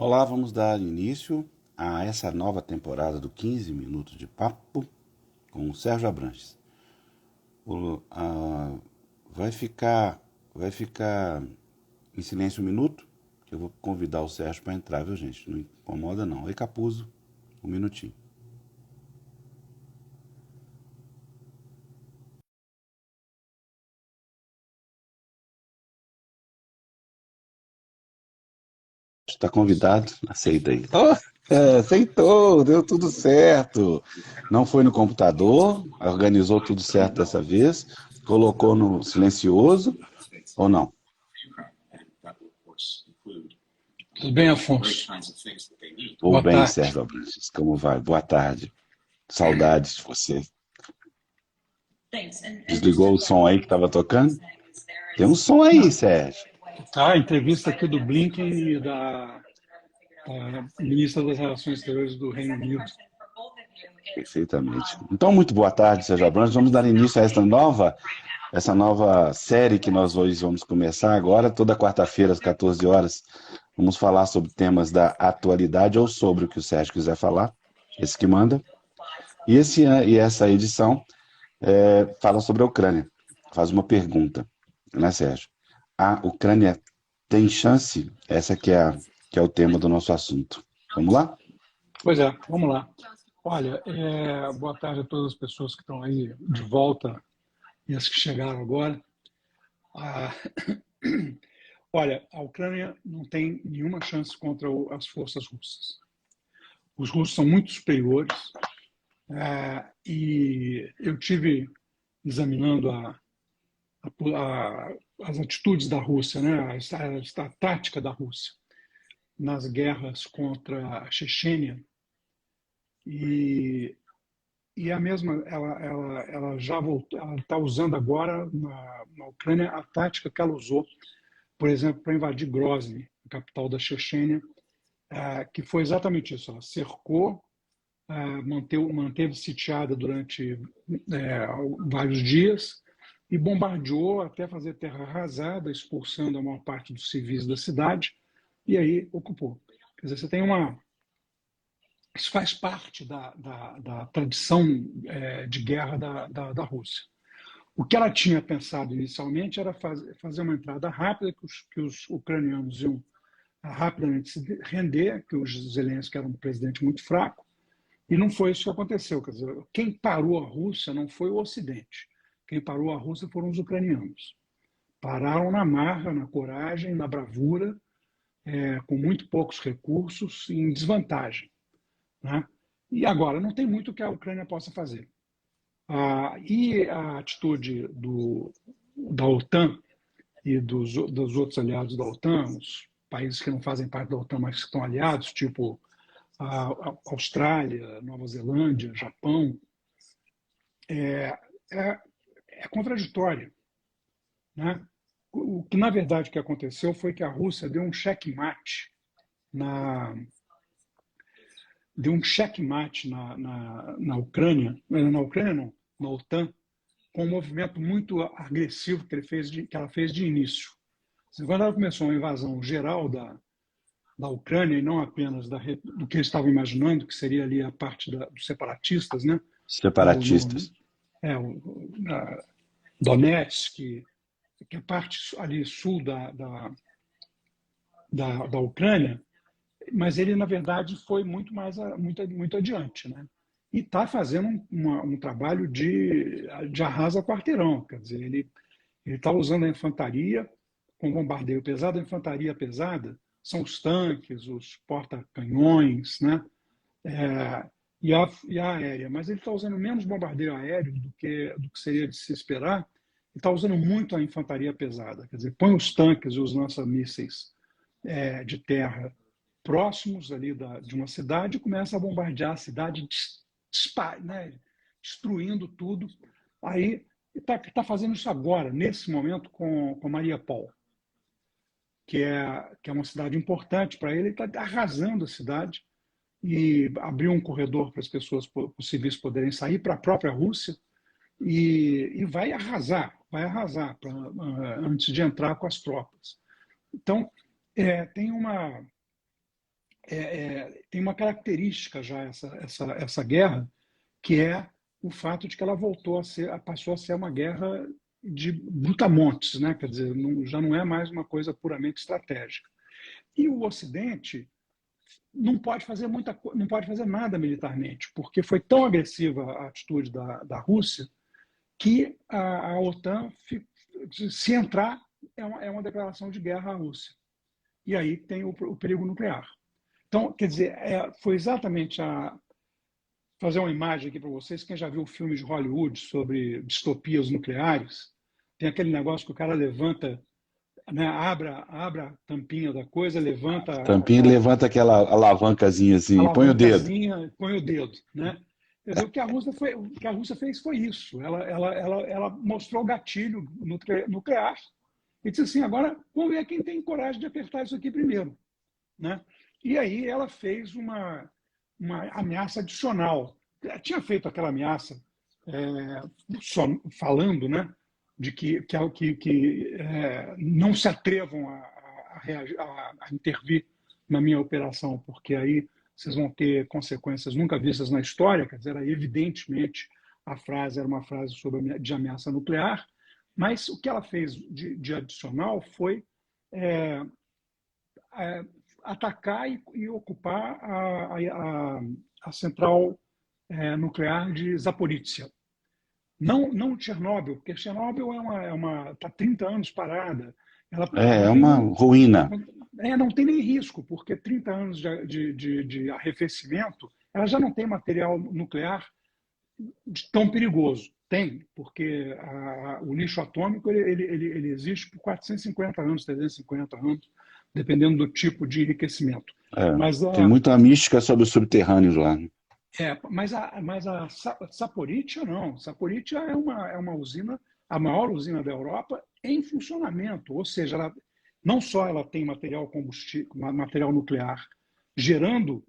Olá, vamos dar início a essa nova temporada do 15 Minutos de Papo com o Sérgio Abranches. O- a- vai ficar, vai ficar em silêncio um minuto, que eu vou convidar o Sérgio para entrar, viu, gente? Não incomoda não. Oi, Capuzo, um minutinho. Está convidado? Aceita aí. Oh, aceitou, deu tudo certo. Não foi no computador, organizou tudo certo dessa vez, colocou no silencioso ou não? Tudo bem, Afonso? Vou Boa bem, tarde. Sérgio Abranches. Como vai? Boa tarde. Saudades de você. Desligou o som aí que estava tocando? Tem um som aí, Sérgio. Tá, entrevista aqui do Blinken e da ministra das Relações Exteriores do Reino Unido. Perfeitamente. Então, muito boa tarde, Sérgio Abranches. Vamos dar início a essa nova série que nós hoje vamos começar agora, toda quarta-feira, às 14 horas. Vamos falar sobre temas da atualidade ou sobre o que o Sérgio quiser falar, esse que manda. E essa edição fala sobre a Ucrânia. Faz uma pergunta, né, Sérgio? A Ucrânia tem chance? Essa que é o tema do nosso assunto. Vamos lá? Pois é, vamos lá. Olha, boa tarde a todas as pessoas que estão aí de volta e as que chegaram agora. Ah, olha, a Ucrânia não tem nenhuma chance contra as forças russas. Os russos são muito superiores, e eu tive examinando as atitudes da Rússia, né, a tática da Rússia nas guerras contra a Chechênia e, e a mesma ela já voltou, ela está usando agora na Ucrânia a tática que ela usou, por exemplo, para invadir Grozny, a capital da Chechênia, que foi exatamente isso. Ela cercou, manteve sitiada durante vários dias e bombardeou até fazer terra arrasada, expulsando a maior parte dos civis da cidade, e aí ocupou. Quer dizer, você tem uma. Isso faz parte da tradição de guerra da Rússia. O que ela tinha pensado inicialmente era fazer uma entrada rápida, que os ucranianos iam rapidamente se render, que o Zelensky era um presidente muito fraco, e não foi isso que aconteceu. Quer dizer, quem parou a Rússia não foi o Ocidente. Quem parou a Rússia foram os ucranianos. Pararam na marra, na coragem, na bravura, com muito poucos recursos e em desvantagem. Né? E agora, não tem muito que a Ucrânia possa fazer. E a atitude da OTAN e dos outros aliados da OTAN, os países que não fazem parte da OTAN, mas que estão aliados, tipo a Austrália, Nova Zelândia, Japão, é, é contraditória. Né? O que, na verdade, que aconteceu foi que a Rússia na, deu um checkmate na Ucrânia, na Ucrânia não, na OTAN, com um movimento muito agressivo que ela fez de início. Quando ela começou a invasão geral da Ucrânia, e não apenas do que eles estavam imaginando, que seria ali a parte dos separatistas, né? no, no, Separatistas. na Donetsk, que é a parte ali sul da Ucrânia, mas ele, na verdade, foi muito adiante. Né? E está fazendo um trabalho de arrasa quarteirão, quer dizer, ele está usando a infantaria com bombardeio pesado. A infantaria pesada são os tanques, os porta-canhões, né? E a aérea, mas ele está usando menos bombardeio aéreo do que seria de se esperar, e está usando muito a infantaria pesada, quer dizer, põe os tanques e os lança-mísseis de terra próximos ali de uma cidade e começa a bombardear a cidade, né, destruindo tudo. Aí está fazendo isso agora, nesse momento, com Mariupol, que é uma cidade importante para ele. Ele está arrasando a cidade e abriu um corredor para as pessoas, para os civis poderem sair para a própria Rússia, e vai arrasar antes de entrar com as tropas. Então, tem tem uma característica já essa guerra, que é o fato de que ela passou a ser uma guerra de brutamontes, né? Quer dizer, já não é mais uma coisa puramente estratégica. E o Ocidente não pode fazer não pode fazer nada militarmente, porque foi tão agressiva a atitude da Rússia que a OTAN, se entrar, é uma declaração de guerra à Rússia. E aí tem o perigo nuclear. Então, quer dizer, foi exatamente fazer uma imagem aqui para vocês. Quem já viu filmes de Hollywood sobre distopias nucleares, tem aquele negócio que o cara levanta, né, abre a tampinha da coisa, levanta Tampinha e levanta aquela alavancazinha assim, e põe o dedo. alavancazinha, põe o dedo, né? Quer dizer, o que a Rússia fez foi isso. Ela mostrou o gatilho nuclear e disse assim: agora vamos ver quem tem coragem de apertar isso aqui primeiro, né? E aí ela fez uma ameaça adicional. Tinha feito aquela ameaça falando, né, de que não se atrevam a intervir na minha operação, porque aí vocês vão ter consequências nunca vistas na história. Quer dizer, evidentemente a frase era uma frase de ameaça nuclear, mas o que ela fez de adicional foi atacar e ocupar a central nuclear de Zaporizhia. Não Chernobyl, porque Chernobyl está 30 anos parada. Ela É não tem uma ruína. não tem nem risco, porque 30 anos de arrefecimento, ela já não tem material nuclear tão perigoso. Tem, porque o lixo atômico ele existe por 450 anos, 350 anos, dependendo do tipo de enriquecimento. É, Mas tem muita mística sobre os subterrâneos lá. a Zaporizhia não. Zaporizhia é uma usina, a maior usina da Europa em funcionamento, ou seja, não só ela tem material nuclear gerando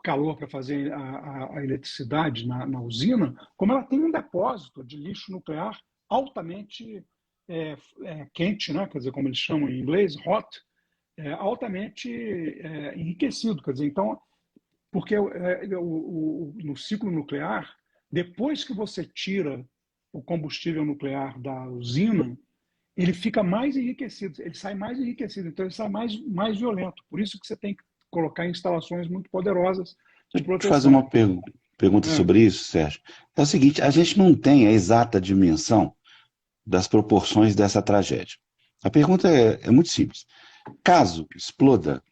calor para fazer a eletricidade na usina, como ela tem um depósito de lixo nuclear altamente quente, né? Quer dizer, como eles chamam em inglês, hot, altamente enriquecido. Quer dizer, então, porque no ciclo nuclear, depois que você tira o combustível nuclear da usina, ele fica mais enriquecido, ele sai mais enriquecido, então ele sai mais violento. Por isso que você tem que colocar instalações muito poderosas de Deixa eu te fazer uma proteção. pergunta sobre isso, Sérgio. É o seguinte, a gente não tem a exata dimensão das proporções dessa tragédia. A pergunta é muito simples. Caso exploda,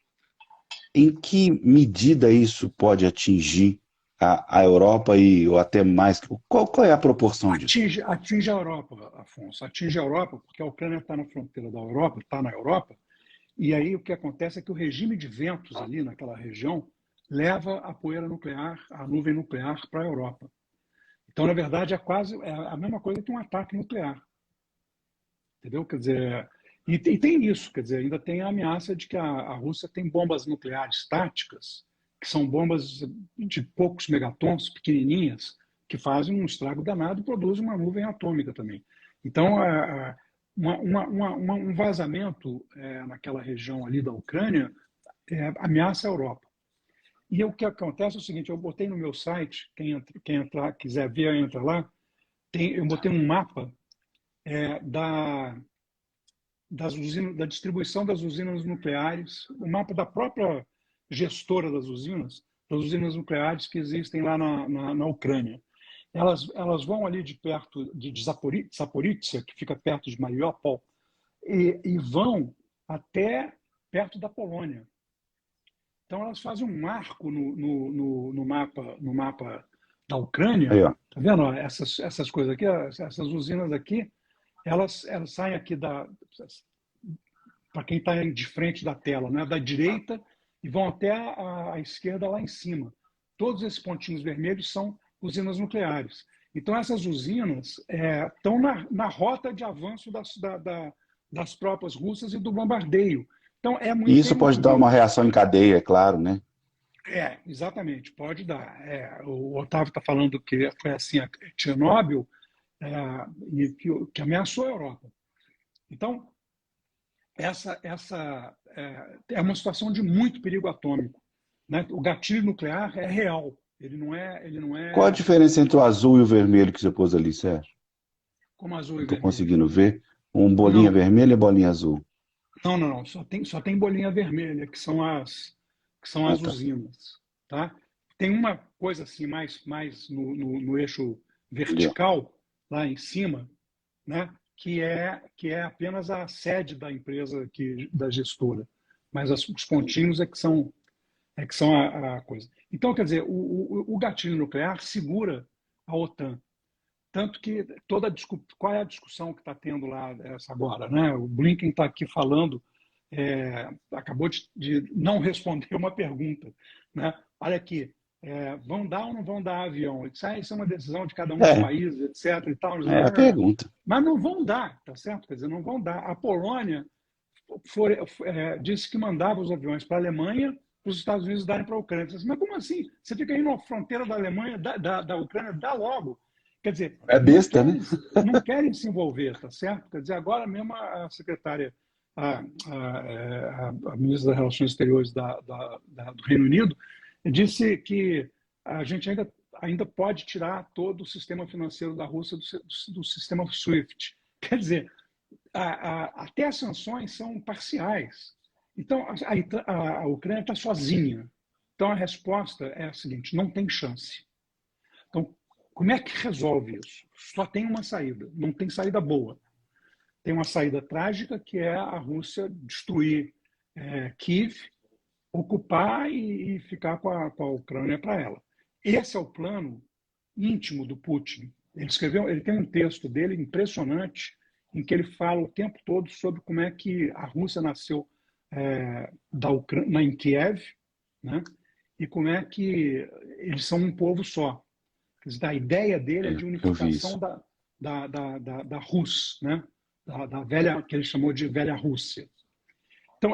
em que medida isso pode atingir a Europa ou até mais? Qual é a proporção disso? Atinge a Europa, Afonso. Atinge a Europa, porque a Ucrânia está na fronteira da Europa, está na Europa, e aí o que acontece é que o regime de ventos ali naquela região leva a poeira nuclear, a nuvem nuclear para a Europa. Então, na verdade, é a mesma coisa que um ataque nuclear. Entendeu? Quer dizer, e tem isso, quer dizer, ainda tem a ameaça de que a Rússia tem bombas nucleares táticas, que são bombas de poucos megatons, pequenininhas, que fazem um estrago danado e produzem uma nuvem atômica também. Então, um vazamento naquela região ali da Ucrânia ameaça a Europa. E o que acontece é o seguinte: eu botei no meu site, quem entrar, quiser ver, entra lá, eu botei um mapa da distribuição das usinas nucleares, o mapa da própria gestora das usinas nucleares que existem lá na Ucrânia. Elas vão ali de perto de Zaporizhia, que fica perto de Mariupol, e vão até perto da Polônia. Então elas fazem um marco no mapa da Ucrânia. Aí, ó. Tá vendo? Essas coisas aqui, essas usinas aqui, elas saem aqui para quem está de frente da tela, né, da direita, e vão até a esquerda lá em cima. Todos esses pontinhos vermelhos são usinas nucleares. Então, essas usinas estão na rota de avanço das tropas russas e do bombardeio. Então, E isso pode dar uma reação em cadeia, é claro, né? Exatamente, pode dar. O Otávio está falando que foi assim a Chernobyl, e que ameaçou a Europa. Então, essa é uma situação de muito perigo atômico, né? O gatilho nuclear é real, ele não Qual a é diferença entre o azul e o vermelho que você pôs ali, Sérgio? como azul Não e estou vermelho. conseguindo ver. Um bolinha Não, vermelha e bolinha azul. não. Só tem bolinha vermelha, que são Ah, as tá. usinas, tá? Tem uma coisa assim mais no eixo Ali, ó. vertical lá em cima, né? Que é apenas a sede da empresa da gestora, mas os pontinhos é que são a coisa. Então, quer dizer, o gatilho nuclear segura a OTAN. Tanto que qual é a discussão que está tendo lá essa agora, né? O Blinken está aqui falando, acabou de não responder uma pergunta, né? Olha aqui, vão dar ou não vão dar avião? Ele disse, isso é uma decisão de cada um dos É, países, etc. E tal. é a pergunta. Mas não vão dar, tá certo? Quer dizer, não vão dar. A Polônia disse que mandava os aviões para a Alemanha, para os Estados Unidos darem para a Ucrânia. Disse, mas como assim? Você fica aí na fronteira da Alemanha, da Ucrânia, dá logo. Quer dizer, É besta, né? não querem se envolver, tá certo? Quer dizer, agora mesmo a secretária, a ministra das Relações Exteriores do Reino Unido, disse que a gente ainda pode tirar todo o sistema financeiro da Rússia do sistema SWIFT. Quer dizer, até as sanções são parciais. Então, a Ucrânia está sozinha. Então, a resposta é a seguinte: não tem chance. Então, como é que resolve isso? Só tem uma saída, não tem saída boa. Tem uma saída trágica, que é a Rússia destruir Kiev, ocupar e ficar com a Ucrânia para ela. Esse é o plano íntimo do Putin. Ele tem um texto dele impressionante, em que ele fala o tempo todo sobre como é que a Rússia nasceu da Ucrânia, em Kiev, né? E como é que eles são um povo só. Quer dizer, a ideia dele é de Eu vi unificação isso. da Rus, né? Da velha, que ele chamou de velha Rússia. Então,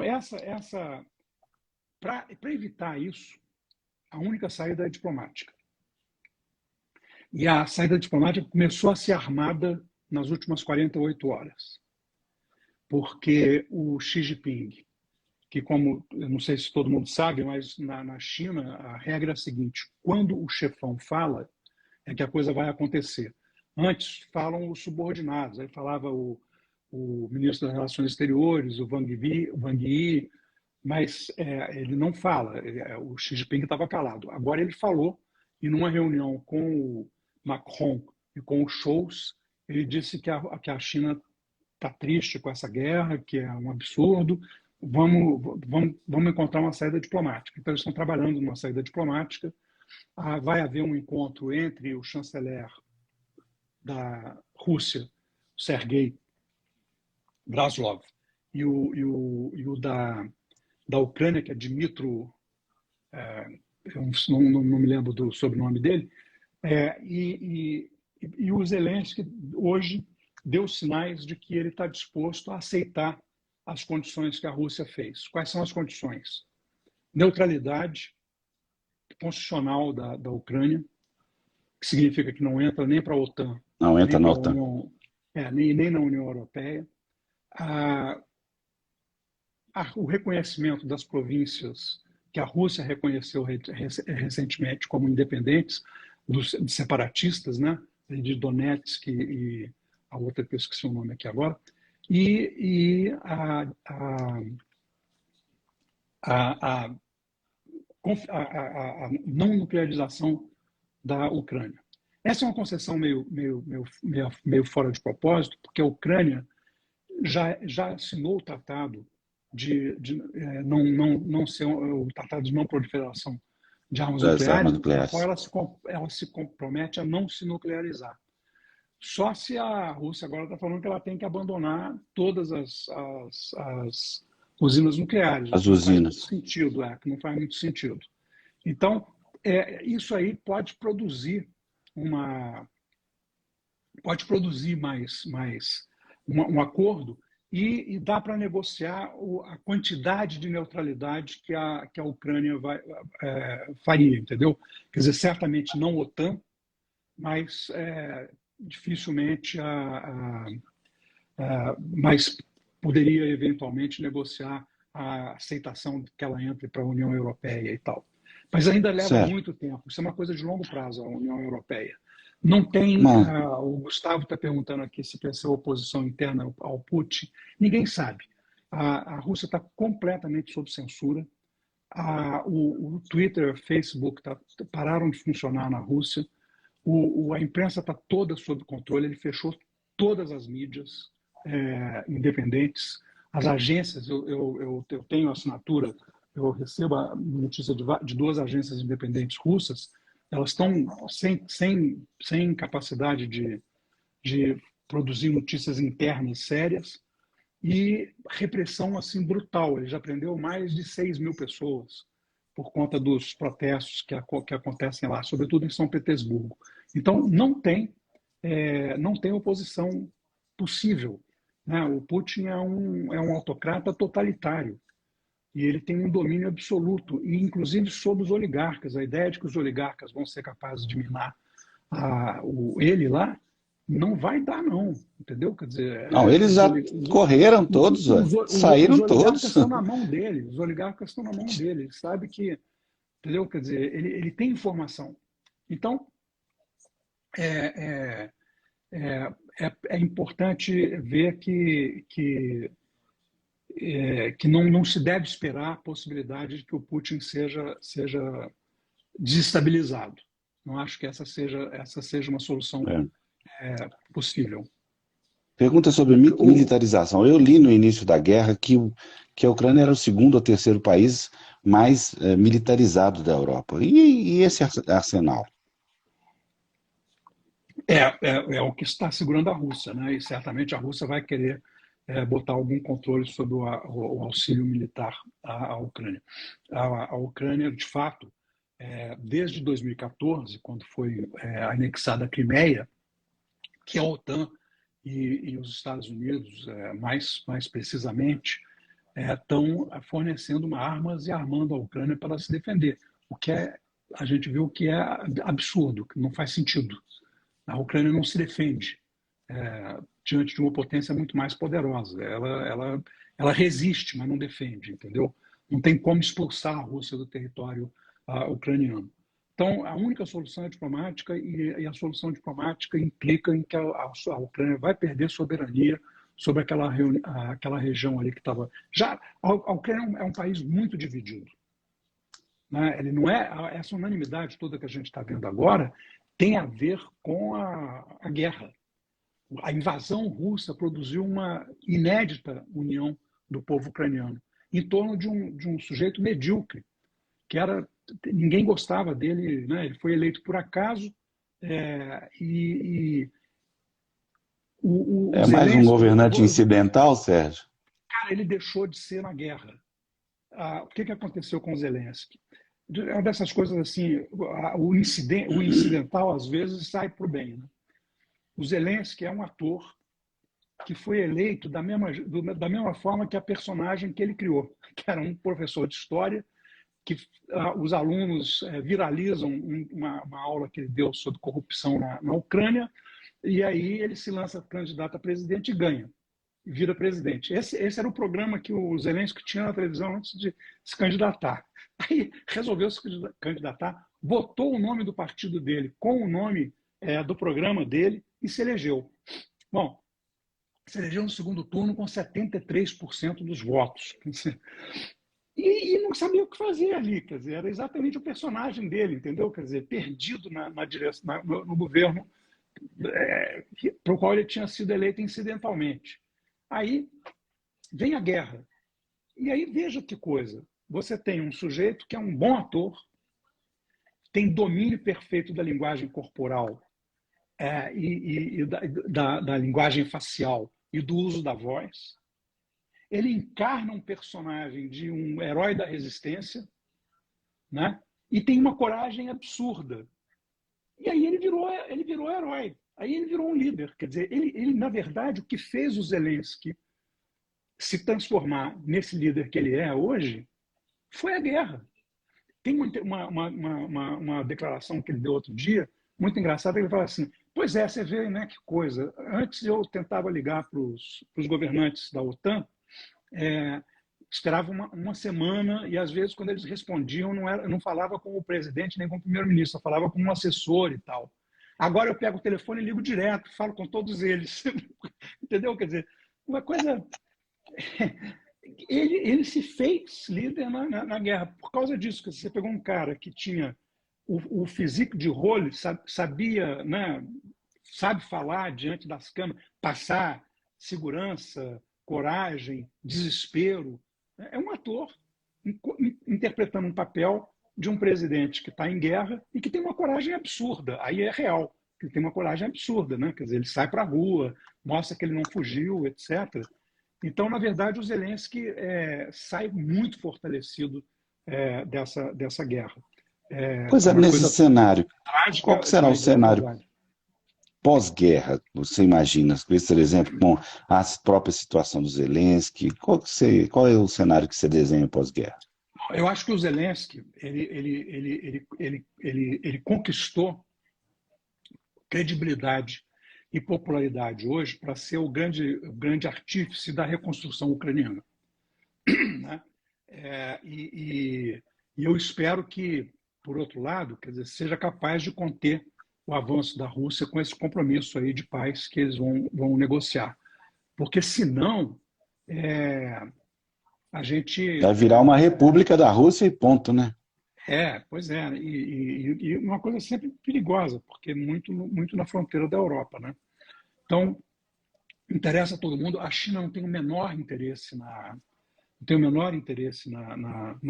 para evitar isso, a única saída é diplomática. E a saída diplomática começou a ser armada nas últimas 48 horas, porque o Xi Jinping, que, como eu não sei se todo mundo sabe, mas na China a regra é a seguinte: quando o chefão fala, é que a coisa vai acontecer. Antes falam os subordinados, aí falava o ministro das Relações Exteriores, o Wang Yi, mas ele não fala, o Xi Jinping estava calado. Agora ele falou, e numa reunião com o Macron e com o Scholz, ele disse que a China está triste com essa guerra, que é um absurdo, vamos encontrar uma saída diplomática. Então eles estão trabalhando numa saída diplomática. Vai haver um encontro entre o chanceler da Rússia, Sergei Graslov, e o da Ucrânia, que é Dmitro, eu não me lembro do sobrenome dele, e o Zelensky hoje deu sinais de que ele está disposto a aceitar as condições que a Rússia fez. Quais são as condições? Neutralidade constitucional da Ucrânia, que significa que não entra nem para a OTAN, Não entra nem na para a OTAN. União, nem na União Europeia. O reconhecimento das províncias que a Rússia reconheceu recentemente como independentes, dos separatistas, né, de Donetsk e a outra que eu esqueci o nome aqui agora, e a não nuclearização da Ucrânia. Essa é uma concessão meio fora de propósito, porque a Ucrânia já assinou o tratado de não ser o tratado de não proliferação de armas Das armas nucleares, no qual nucleares. ela se compromete a não se nuclearizar. Só se a Rússia agora está falando que ela tem que abandonar todas as usinas nucleares, o As que não faz muito usinas. sentido, que não faz muito sentido. Então, isso aí pode produzir mais um acordo e dá para negociar a quantidade de neutralidade que a Ucrânia faria, entendeu? Quer dizer, certamente não OTAN, mas dificilmente mais poderia eventualmente negociar a aceitação de que ela entre para a União Europeia e tal. Mas ainda leva Certo. muito tempo. Isso é uma coisa de longo prazo, a União Europeia. Não tem. Mas, O Gustavo está perguntando aqui se vai ser oposição interna ao Putin. Ninguém sabe. A Rússia está completamente sob censura. O Twitter, o Facebook pararam de funcionar na Rússia. A imprensa está toda sob controle. Ele fechou todas as mídias independentes. As agências, eu tenho assinatura, eu recebo a notícia de duas agências independentes russas, elas estão sem capacidade de produzir notícias internas sérias e repressão assim brutal. Ele já prendeu mais de 6.000 pessoas por conta dos protestos que acontecem lá, sobretudo em São Petersburgo. Então, não tem oposição possível. Né? O Putin é um autocrata totalitário e ele tem um domínio absoluto, e inclusive sobre os oligarcas. A ideia de que os oligarcas vão ser capazes de minar ele lá não vai dar, não. Entendeu? Quer dizer, não, eles já correram todos, saíram os oligarcas todos. estão na mão dele. Os oligarcas estão na mão dele. Ele sabe que, entendeu? Quer dizer, ele tem informação. Então, é importante ver que não se deve esperar a possibilidade de que o Putin seja desestabilizado. Não acho que essa seja uma solução possível. Pergunta sobre militarização. Eu li no início da guerra que a Ucrânia era o segundo ou terceiro país mais militarizado da Europa. E esse arsenal? É o que está segurando a Rússia, né? E certamente a Rússia vai querer botar algum controle sobre o auxílio militar à Ucrânia. A Ucrânia, de fato, desde 2014, quando foi anexada a Crimeia, que a OTAN e os Estados Unidos, mais precisamente, estão fornecendo armas e armando a Ucrânia para se defender, o que a gente viu que é absurdo, que não faz sentido. A Ucrânia não se defende diante de uma potência muito mais poderosa. Ela resiste, mas não defende, entendeu? Não tem como expulsar a Rússia do território ucraniano. Então, a única solução é diplomática, e a solução diplomática implica em que a Ucrânia vai perder soberania sobre aquela região ali que estava... A Ucrânia é um país muito dividido. Né? Ele não essa unanimidade toda que a gente está vendo agora tem a ver com a guerra. A invasão russa produziu uma inédita união do povo ucraniano em torno de um sujeito medíocre, que ninguém gostava dele, né? Ele foi eleito por acaso É mais um governante incidental, Sérgio? Cara, ele deixou de ser na guerra. O que aconteceu com o Zelensky? É uma dessas coisas assim, o incidental às vezes sai para o bem. Né? O Zelensky é um ator que foi eleito da mesma forma que a personagem que ele criou, que era um professor de história, que os alunos viralizam uma aula que ele deu sobre corrupção na Ucrânia, e aí ele se lança candidato a presidente e ganha, e vira presidente. Esse era o programa que o Zelensky tinha na televisão antes de se candidatar. Aí resolveu se candidatar, votou o nome do partido dele com o nome do programa dele e se elegeu. Bom, se elegeu no segundo turno com 73% dos votos. E não sabia o que fazer ali, quer dizer, era exatamente o personagem dele, entendeu? Quer dizer, perdido na direção, no governo para o qual ele tinha sido eleito incidentalmente. Aí vem a guerra. E aí veja que coisa. Você tem um sujeito que é um bom ator, tem domínio perfeito da linguagem corporal e da linguagem facial e do uso da voz. Ele encarna um personagem de um herói da resistência, né? E tem uma coragem absurda. E aí ele virou herói. Aí ele virou um líder. Quer dizer, ele na verdade, o que fez o Zelensky se transformar nesse líder que ele é hoje foi a guerra. Tem uma declaração que ele deu outro dia, muito engraçada, ele fala assim, pois você vê, né, que coisa. Antes eu tentava ligar para os governantes da OTAN esperava uma semana e, às vezes, quando eles respondiam, não falava com o presidente nem com o primeiro-ministro, falava com um assessor e tal. Agora eu pego o telefone e ligo direto, falo com todos eles. Entendeu? Quer dizer, uma coisa... Ele se fez líder na guerra por causa disso. Que você pegou um cara que tinha o físico de role, sabia, né, sabe falar diante das câmeras, passar segurança, coragem, desespero. É um ator interpretando um papel de um presidente que está em guerra e que tem uma coragem absurda. Aí é real, que tem uma coragem absurda, né? Quer dizer, ele sai para a rua, mostra que ele não fugiu, etc. Então, na verdade, o Zelensky sai muito fortalecido dessa guerra. Pois é, Uma nesse coisa cenário, qual que trágica será da o cenário humanidade. pós-guerra? Você imagina, por exemplo, com a própria situação do Zelensky, qual é o cenário que você desenha pós-guerra? Eu acho que o Zelensky ele conquistou credibilidade e popularidade hoje para ser o grande artífice da reconstrução ucraniana. Né? E eu espero que, por outro lado, quer dizer, seja capaz de conter o avanço da Rússia com esse compromisso aí de paz que eles vão negociar. Porque, senão, a gente... Vai virar uma república da Rússia e ponto, né? Pois é. E uma coisa sempre perigosa, porque muito na fronteira da Europa, né? Então, interessa a todo mundo. A China não tem o menor interesse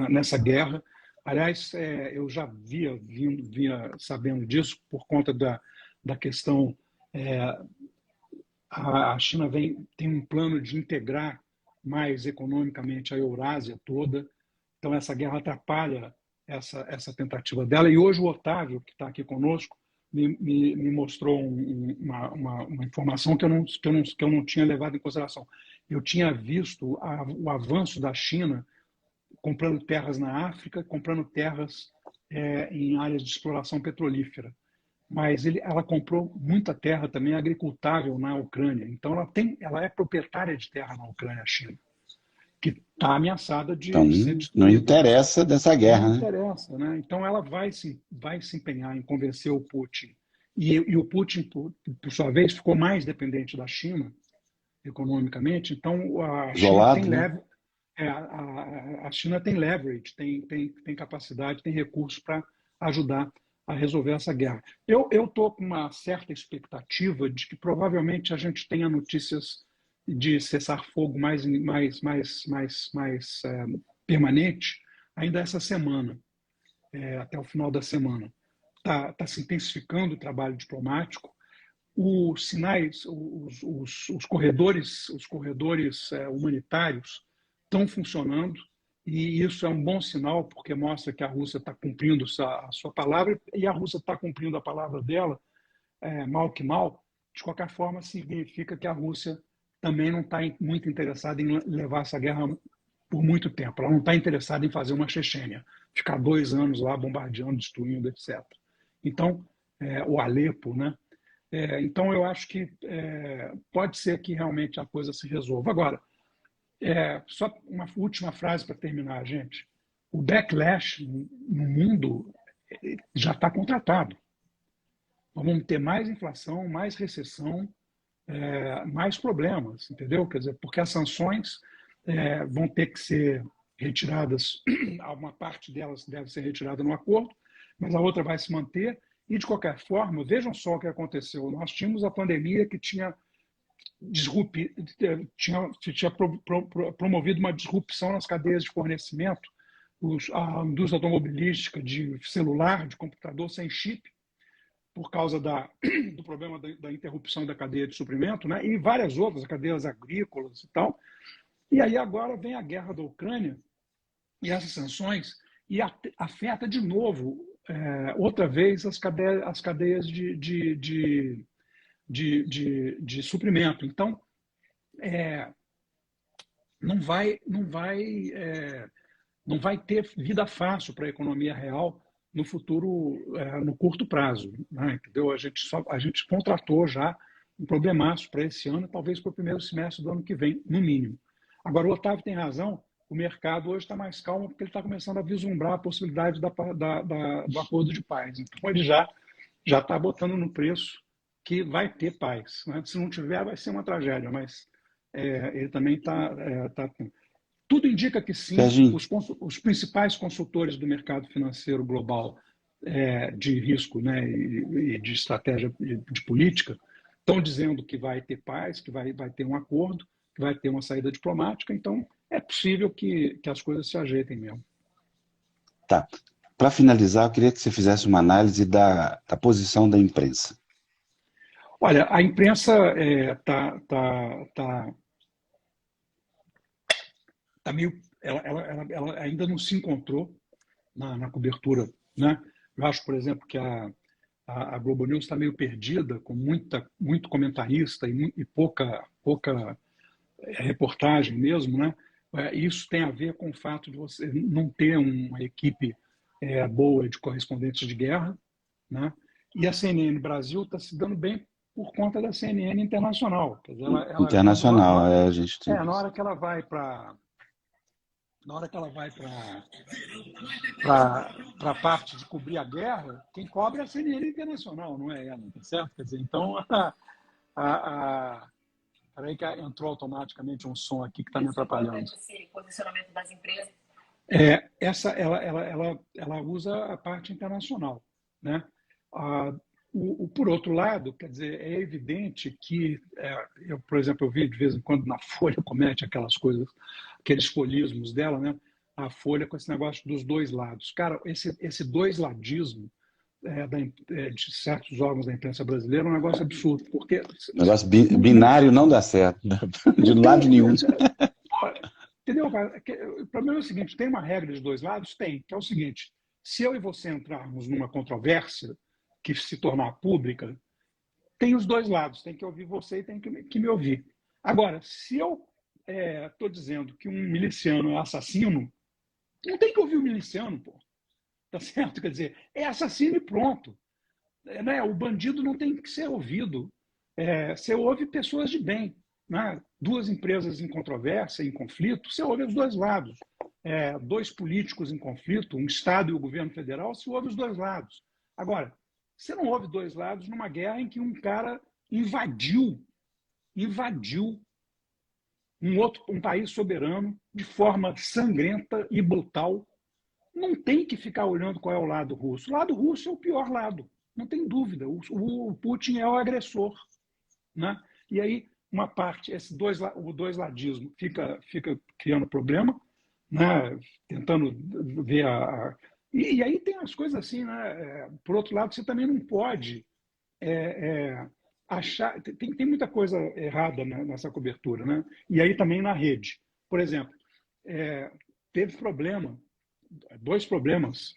nessa guerra. Aliás, eu já vinha sabendo disso por conta da questão. A China tem um plano de integrar mais economicamente a Eurásia toda. Então, essa guerra atrapalha essa tentativa dela. E hoje o Otávio, que está aqui conosco, me mostrou uma informação que eu não tinha levado em consideração. Eu tinha visto o avanço da China comprando terras na África, comprando terras em áreas de exploração petrolífera. Mas ela comprou muita terra também agricultável na Ucrânia. Então, ela é proprietária de terra na Ucrânia, a China, que está ameaçada de Então, ser não destruída. interessa dessa guerra, Não né? interessa, né? Então, ela vai se empenhar em convencer o Putin. E o Putin, por sua vez, ficou mais dependente da China economicamente. Então, a China tem Isolado, né? a China tem leverage, tem capacidade, tem recursos para ajudar a resolver essa guerra. Eu estou com uma certa expectativa de que provavelmente a gente tenha notícias de cessar-fogo mais permanente ainda essa semana, até o final da semana. Tá se intensificando o trabalho diplomático. Os sinais, os corredores humanitários estão funcionando, e isso é um bom sinal, porque mostra que a Rússia está cumprindo a sua palavra, e a Rússia está cumprindo a palavra dela, mal que mal. De qualquer forma, significa que a Rússia também não está muito interessada em levar essa guerra por muito tempo. Ela não está interessada em fazer uma Chechênia, ficar 2 anos lá bombardeando, destruindo, etc. Então, o Alepo, né? Então, eu acho que pode ser que realmente a coisa se resolva. Agora, só uma última frase para terminar, gente. O backlash no mundo já está contratado. Vamos ter mais inflação, mais recessão, mais problemas, entendeu? Quer dizer, porque as sanções vão ter que ser retiradas, uma parte delas deve ser retirada no acordo, mas a outra vai se manter. E, de qualquer forma, vejam só o que aconteceu. Nós tínhamos a pandemia que tinha promovido uma disrupção nas cadeias de fornecimento, a indústria automobilística, de celular, de computador sem chip, por causa do problema da interrupção da cadeia de suprimento, né? E várias outras, cadeias agrícolas e tal. E aí agora vem a guerra da Ucrânia e essas sanções, e afeta de novo, outra vez, as cadeias de suprimento. Então, não vai ter vida fácil para a economia real no futuro, no curto prazo, né? Entendeu? A gente contratou já um problemaço para esse ano, talvez para o primeiro semestre do ano que vem, no mínimo. Agora, o Otávio tem razão, o mercado hoje está mais calmo porque ele está começando a vislumbrar a possibilidade do acordo de paz. Então, ele já está botando no preço que vai ter paz. Né? Se não tiver, vai ser uma tragédia, mas ele também está... Tudo indica que sim, Serginho, os principais consultores do mercado financeiro global de risco, né, e de estratégia de política estão dizendo que vai ter paz, que vai ter um acordo, que vai ter uma saída diplomática, então é possível que as coisas se ajeitem mesmo. tá. Para finalizar, eu queria que você fizesse uma análise da posição da imprensa. Olha, a imprensa tá meio, ela ainda não se encontrou na cobertura, né? Eu acho, por exemplo, que a Globo News está meio perdida, com muito comentarista e pouca reportagem mesmo, né? Isso tem a ver com o fato de você não ter uma equipe boa de correspondentes de guerra, né? E a CNN Brasil está se dando bem por conta da CNN Internacional. Quer dizer, Internacional, a gente tem. na hora que ela vai para para a parte de cobrir a guerra, quem cobre é a CNN Internacional, não é ela, tá certo? Quer dizer, então, peraí que entrou automaticamente um som aqui que está me atrapalhando. Esse posicionamento das empresas. Ela usa a parte internacional, né? Por outro lado, quer dizer, é evidente que, por exemplo, eu vi de vez em quando na Folha comete aquelas coisas, aqueles folhismos dela, né? A Folha com esse negócio dos dois lados. Cara, esse doisladismo de certos órgãos da imprensa brasileira é um negócio absurdo, porque... Negócio binário não dá certo, de lado nenhum. Entendeu, cara? O problema é o seguinte, tem uma regra de dois lados? Tem, que é o seguinte, se eu e você entrarmos numa controvérsia que se tornar pública, tem os dois lados, tem que ouvir você e tem que me ouvir. Agora, se eu estou dizendo que um miliciano é assassino, não tem que ouvir o miliciano, pô. Tá certo? Quer dizer, é assassino e pronto. Né? O bandido não tem que ser ouvido. Você ouve pessoas de bem. Né? Duas empresas em controvérsia, em conflito, você ouve os dois lados. Dois políticos em conflito, um Estado e o governo federal, você ouve os dois lados. Agora, você não ouve dois lados numa guerra em que um cara invadiu um país soberano de forma sangrenta e brutal. Não tem que ficar olhando qual é o lado russo. O lado russo é o pior lado, não tem dúvida. O Putin é o agressor. Né? E aí, uma parte, o doisladismo fica criando problema, né? Tentando ver E aí tem as coisas assim, né? Por outro lado, você também não pode achar... Tem muita coisa errada, né, nessa cobertura. Né? E aí também na rede. Por exemplo, teve dois problemas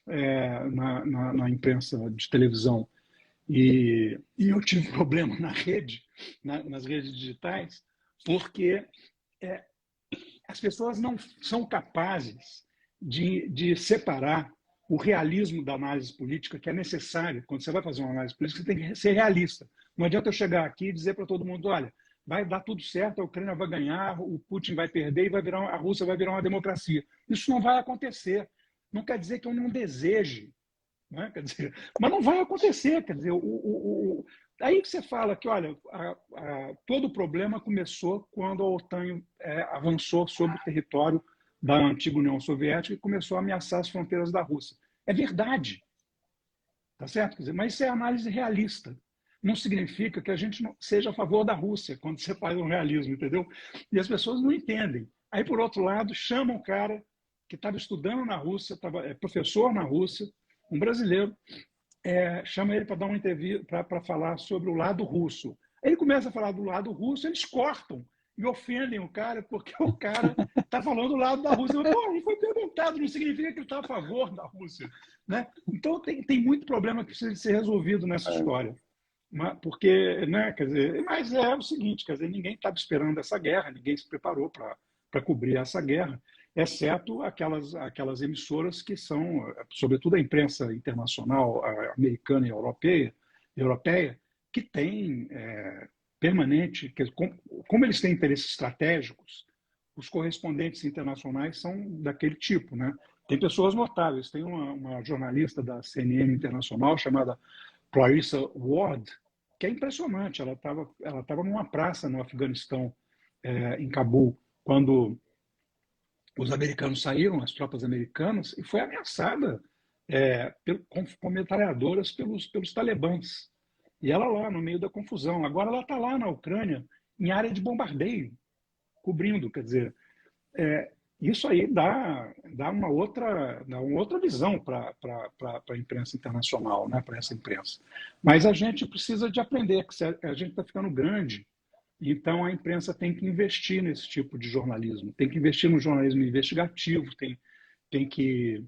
na imprensa de televisão e eu tive problema na rede, nas redes digitais, porque as pessoas não são capazes de separar o realismo da análise política, que é necessário. Quando você vai fazer uma análise política, você tem que ser realista. Não adianta eu chegar aqui e dizer para todo mundo, olha, vai dar tudo certo, a Ucrânia vai ganhar, o Putin vai perder e a Rússia vai virar uma democracia. Isso não vai acontecer. Não quer dizer que eu não deseje, né? Quer dizer, mas não vai acontecer. Quer dizer, aí que você fala que, olha, todo o problema começou quando a OTAN avançou sobre o território da antiga União Soviética e começou a ameaçar as fronteiras da Rússia. É verdade, tá certo? Quer dizer, mas isso é análise realista. Não significa que a gente não seja a favor da Rússia quando você faz um realismo, entendeu? E as pessoas não entendem. Aí, por outro lado, chamam um cara que estava estudando na Rússia, é professor na Rússia, um brasileiro, chama ele para dar uma entrevista, para falar sobre o lado russo. Aí ele começa a falar do lado russo, eles cortam e ofendem o cara, porque o cara está falando do lado da Rússia. Mas, pô, não foi perguntado, não significa que ele está a favor da Rússia. Né? Então tem muito problema que precisa ser resolvido nessa história. Porque, né, quer dizer, mas é o seguinte, quer dizer, ninguém estava esperando essa guerra, ninguém se preparou para cobrir essa guerra, exceto aquelas emissoras que são, sobretudo a imprensa internacional, americana e europeia, que tem permanente, como eles têm interesses estratégicos, os correspondentes internacionais são daquele tipo, né? Tem pessoas notáveis. Tem uma jornalista da CNN Internacional chamada Clarissa Ward, que é impressionante. Ela tava numa praça no Afeganistão, em Cabul, quando os americanos saíram, as tropas americanas, e foi ameaçada com metralhadoras pelos talibãs. E ela lá, no meio da confusão. Agora ela está lá na Ucrânia, em área de bombardeio, cobrindo. Quer dizer, isso aí dá uma outra visão para a imprensa internacional, né, para essa imprensa. Mas a gente precisa de aprender, que a gente está ficando grande, então a imprensa tem que investir nesse tipo de jornalismo, tem que investir no jornalismo investigativo, tem que,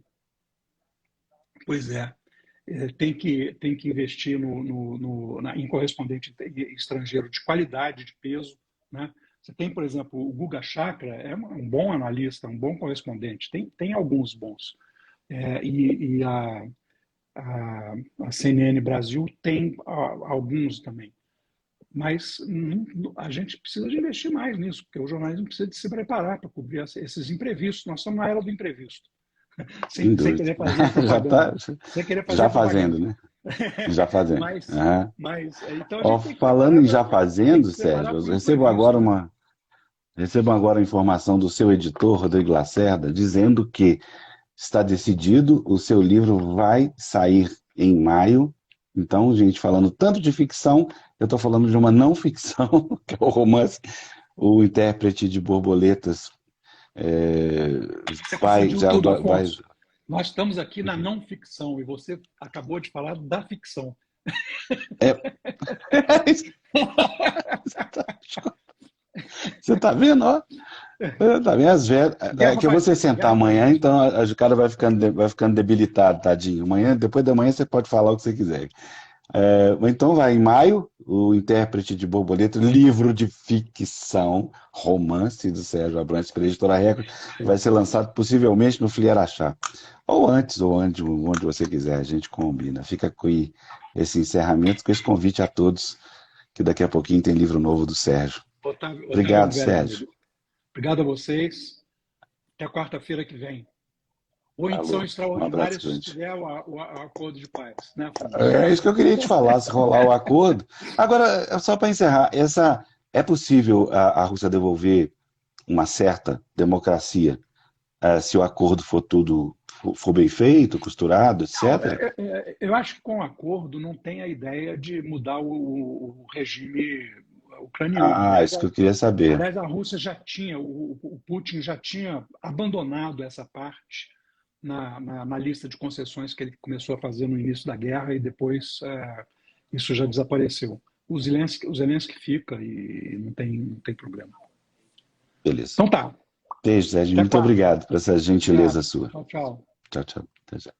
pois é, tem que investir em correspondente estrangeiro de qualidade, de peso, né? Você tem, por exemplo, o Guga Chakra, é um bom analista, um bom correspondente, tem alguns bons. E a CNN Brasil tem alguns também. Mas a gente precisa de investir mais nisso, porque o jornalismo precisa de se preparar para cobrir esses imprevistos. Nós estamos na era do imprevisto. Sem querer fazer propaganda. Sem querer fazer já fazendo, né? Já fazendo. Então falando em já fazendo, Sérgio, eu recebo agora a informação do seu editor, Rodrigo Lacerda, dizendo que está decidido, o seu livro vai sair em maio. Então, gente, falando tanto de ficção, eu estou falando de uma não ficção, que é o romance O Intérprete de Borboletas. Você confundiu tudo, Afonso. Nós estamos aqui na não ficção e você acabou de falar da ficção. Você está vendo, ó? Tá vendo? É que você sentar amanhã, então o cara vai ficando debilitado, tadinho. Depois da manhã você pode falar o que você quiser. Então vai em maio, O Intérprete de Borboleta, livro de ficção, romance do Sérgio Abrantes pela Editora Record, vai ser lançado possivelmente no Flieraxá. Ou antes, ou onde você quiser, a gente combina. Fica com esse encerramento, com esse convite a todos, que daqui a pouquinho tem livro novo do Sérgio. Obrigado, Sérgio. Obrigado a vocês. Até quarta-feira que vem. Ou edição extraordinária se tiver o acordo de paz. Né? É isso que eu queria te falar, se rolar o acordo. Agora, só para encerrar, é possível a Rússia devolver uma certa democracia se o acordo for bem feito, costurado, etc.? Eu acho que com o acordo não tem a ideia de mudar o regime ucraniano. Isso que eu queria saber. Aliás, a Rússia já tinha, o Putin já tinha abandonado essa parte na lista de concessões que ele começou a fazer no início da guerra e depois isso já desapareceu. O Zelensky fica e não tem problema. Beleza. Então tá. Beijo, Sérgio. Muito obrigado por essa gentileza sua. Tchau, tchau. Tchau, tchau. Até já.